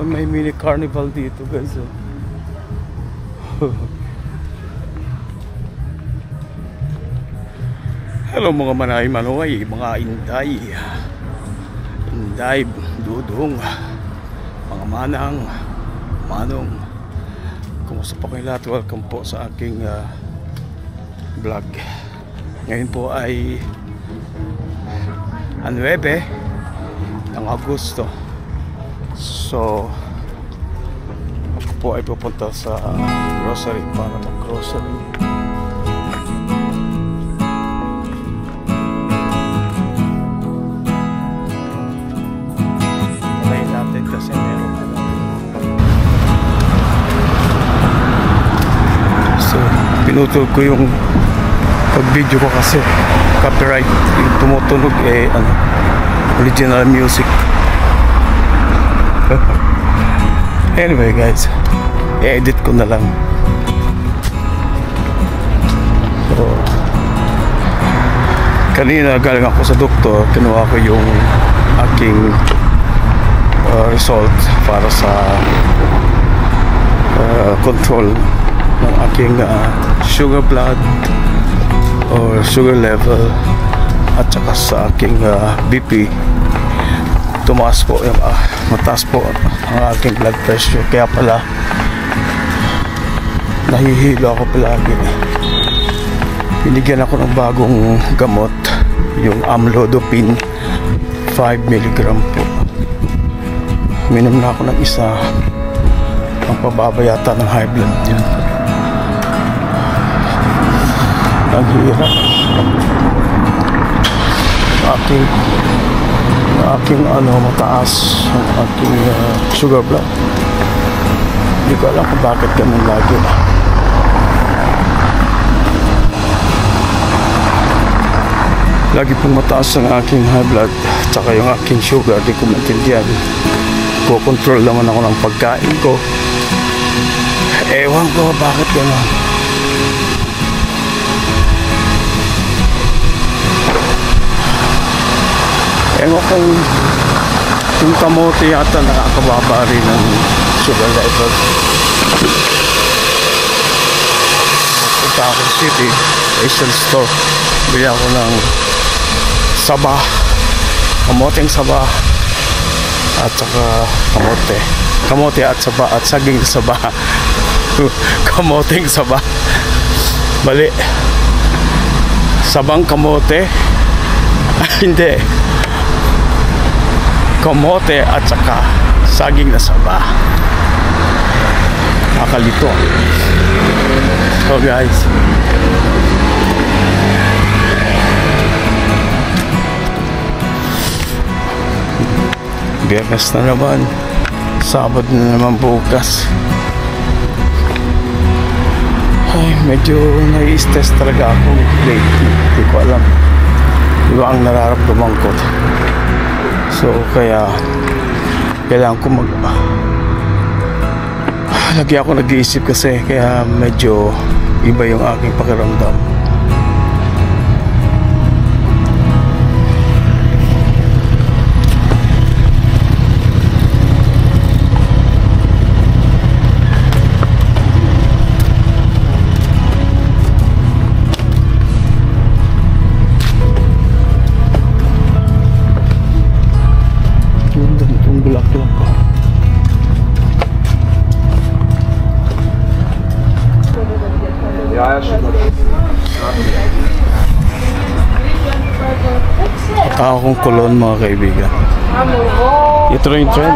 May mini carnival dito guys. Hello mga manay manoy, mga inday, dudong, mga manang, manong. Kumusta po kayo lahat? Welcome po sa aking vlog. Ngayon po ay 9 ng Agosto. So ako po ay pupunta sa grocery para mag-grocery. Patayin natin kasi meron na lang. So pinutol ko yung pag-video ko kasi copyright yung tumutunog original music. Anyway guys, i-edit ko na lang. So kanina galing ako sa doktor, kinuha ko yung aking result para sa control ng aking sugar blood or sugar level at saka sa aking BP. Tumaas po yung mataas po ang aking blood pressure, kaya pala nahihilo ako palagi. Binigyan ako ng bagong gamot, yung amlodipine 5 mg po. Minom na ako ng isa. Ang pababa ng high blood yun. Ang hirap. Aking mataas ang aking sugar blood. Hindi ko alam kung bakit ganun lagi. Lagi pong mataas ang aking high blood tsaka yung aking sugar. Di ko maintindihan. Kukontrol naman ako ng pagkain ko. Ewan ko bakit ganun. Ewan ko yung kamote yata nakakababa rin ng sugar level. Punta ako sa city, Asian store. Bili ako ng saba, kamoteng saba at saka kamote at saba at saging saba. Kamoteng saba, bali, sabang kamote. Hindi, kamote at saka saging na saba. Nakalito. So guys, Biyernes na naman, Sabado na naman bukas. Ay, medyo nai-stress talaga ako lately. Hindi ko alam. Iba ang nararamdaman ko. So kaya kailangan ko lagi ako nag-iisip kasi, kaya medyo iba yung aking pakiramdam. Yung bulak-bulak ko. Akong kulon mga kaibigan. Ito rin yung trend.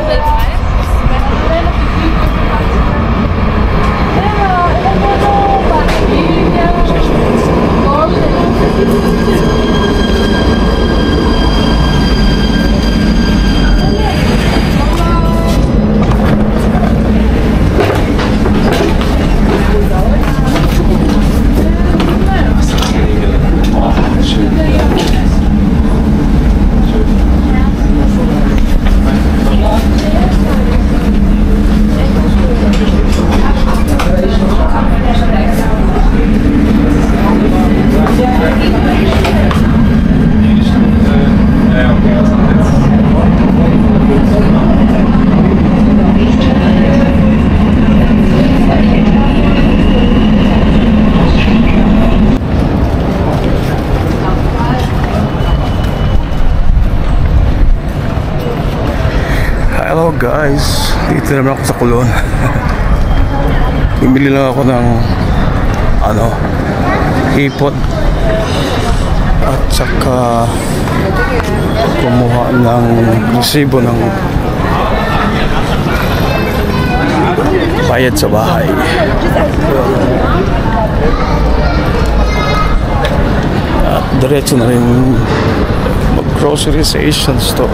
guys, dito naman ako sa Kulon. Bumili lang ako ng hipot at saka kumuha ng resibo ng bayad sa bahay. At diretso na rin mag-grocery sa Asian store.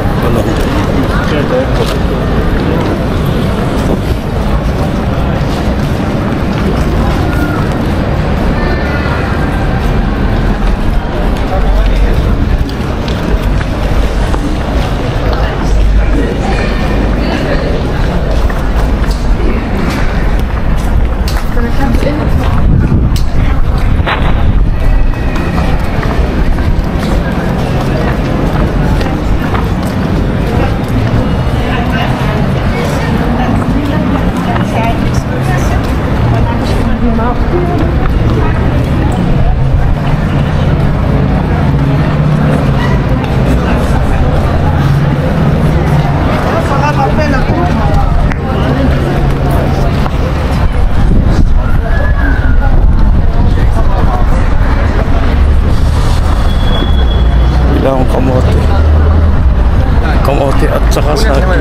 Kamote at saka saging.